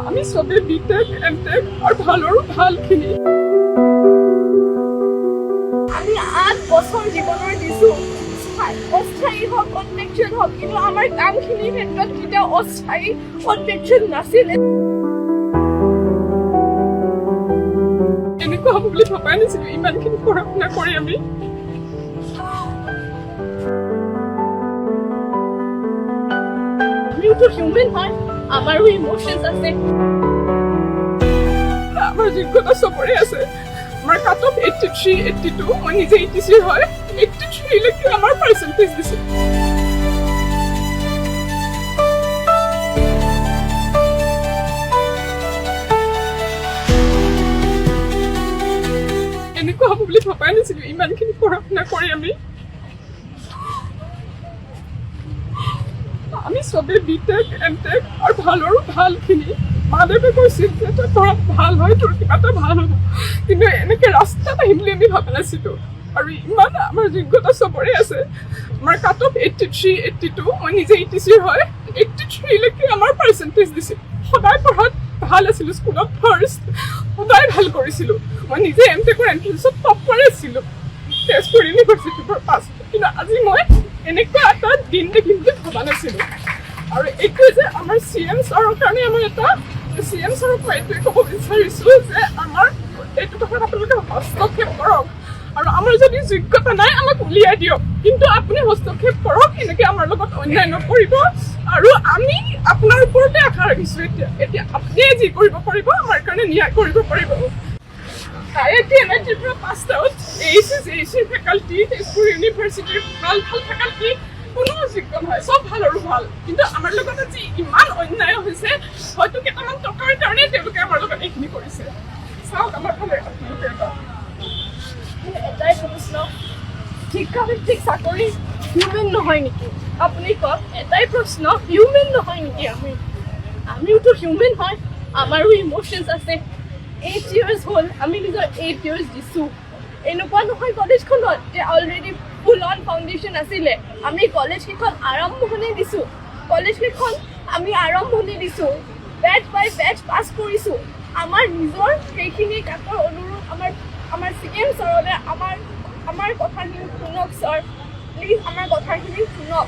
আমি সবে B.Tech M.Tech R ভালোৰ ভালখিনি আমি 8 বছৰ জীৱনৰ দিছো অস্থায়ী হওক কনভেকশ্যন হওক কিন্তু আমাৰ কামখিনিৰ ক্ষেত্ৰত কেতিয়াও অস্থায়ী কনভেকশ্যন নাছিলে এনেকুৱা হ'ব বুলি ভবাই নাছিলো ইমানখিনি পঢ়া শুনা কৰি আমি আমিওতো হিউমেন হয় আমাৰো ইমোশনছ আছে আমাৰ যোগ্যতা চবৰে আছে আমাৰ কাট অফ 83, 82 মই নিজে 83 হয় 83 লৈকে আমাৰ পাৰ্চেণ্টেজ দিছে এনেকুৱা হ'ব বুলি ভবাই নাছিলো ইমানখিনি পঢ়া শুনা কৰি আমি সবে B.Tech M.Tech আৰ ভালোৰ ভালখিনি মা দেবে কৈছিল যে তই পঢ়াত ভাল হয় তোৰ কিবা এটা ভাল হ'ব কিন্তু এনেকে ৰাস্তাত আহিম বুলি আমি ভাবা নাছিলো আৰু ইমান আমাৰ যোগ্যতা চবৰে আছে আমাৰ কাট অফ 83, 82 মই নিজে 83 হয় 83 লৈকে আমাৰ পাৰ্চেণ্টেজ দিছিল সদায় পঢ়াত ভাল আছিলো স্কুলত ফাৰ্ষ্ট সদায় ভাল কৰিছিলো মই নিজে M.Tech এন্ট্ৰেন্সত টপ কৰি আছিলো তেজপুৰ ইউনিভাৰ্চিটিৰ পৰা পাছ কিন্তু আজি মই এনেকুৱা এটা দিন দেখিম বুলি ভবা নাছিলো আৰু এইটো যে আমাৰ CM ছাৰৰ কাৰণে আমাৰ এটা CM ছাৰক মই এইটোৱে ক'ব বিচাৰিছো যে আমাৰ এইটো কথাত আপোনালোকে হস্তক্ষেপ কৰক আৰু আমাৰ যদি যোগ্যতা নাই আমাক উলিয়াই দিয়ক কিন্তু আপুনি হস্তক্ষেপ কৰক এনেকৈ আমাৰ লগত অন্যায় নকৰিব আৰু আমি আপোনাৰ ওপৰতে আশা ৰাখিছোঁ এতিয়া আপুনিয়ে যি কৰিব পাৰিব আমাৰ কাৰণে ন্যায় কৰিব পাৰিব IIT পৰা pass out ACC faculty Tezpur ইউনিভাৰ্চিটিৰ ভাল ফেকাল্টি কোনো যোগ্য নহয় চব ভাল আৰু ভাল কিন্তু আমাৰ লগত আজি ইমান অন্যায় হৈছে হয়তো কেইটামান টকাৰ কাৰণে তেওঁলোকে আমাৰ লগত এইখিনি কৰিছে চাওক আমাৰ ফালে আপোনালোকে এটাই প্ৰশ্ন শিক্ষাভিত্তিক চাকৰি হিউমেন নহয় নেকি আপুনি কওক এটাই প্ৰশ্ন হিউমেন নহয় নেকি আমিওতো হিউমেন হয় আমাৰো ইমোশনছ আছে 8 years হ'ল আমি নিজৰ 8 years দিছোঁ এনেকুৱা নহয় কলেজখনত যে অলৰেডি ফুল অন ফাউণ্ডেশ্যন আছিলে আমি কলেজকেইখন আৰম্ভণি দিছোঁ কলেজকেইখন আমি আৰম্ভণি দিছোঁ বেচ বাই বেচ পাছ কৰিছোঁ আমাৰ নিজৰ সেইখিনি কাকৰ অনুৰোধ আমাৰ CM ছাৰলৈ আমাৰ কথাখিনি শুনক ছাৰ প্লিজ আমাৰ কথাখিনি শুনক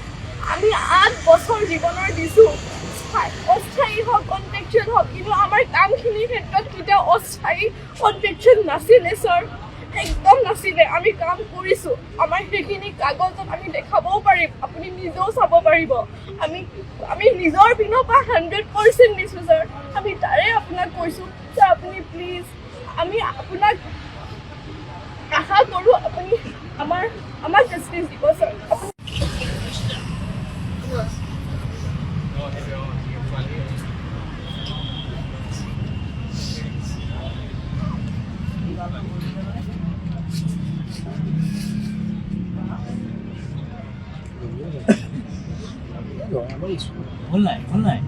আমি 8 বছৰ জীৱনৰ দিছোঁ অস্থায়ী হওক কনভেকশ্যন হওক কিন্তু আমাৰ কামখিনিৰ ক্ষেত্ৰত কেতিয়াও অস্থায়ী কনভেকশ্যন নাছিলে ছাৰ একদম নাছিলে আমি কাম কৰিছোঁ আমাৰ সেইখিনি কাগজত আমি দেখাবও পাৰিম আপুনি নিজেও চাব পাৰিব আমি নিজৰ পিনৰ পৰা 100% দিছোঁ ছাৰ আমি তাৰে আপোনাক কৈছোঁ ছাৰ আপুনি প্লিজ আমি আপোনাক আশা কৰোঁ আপুনি আমাক জাষ্টিছ দিব ছাৰ Online.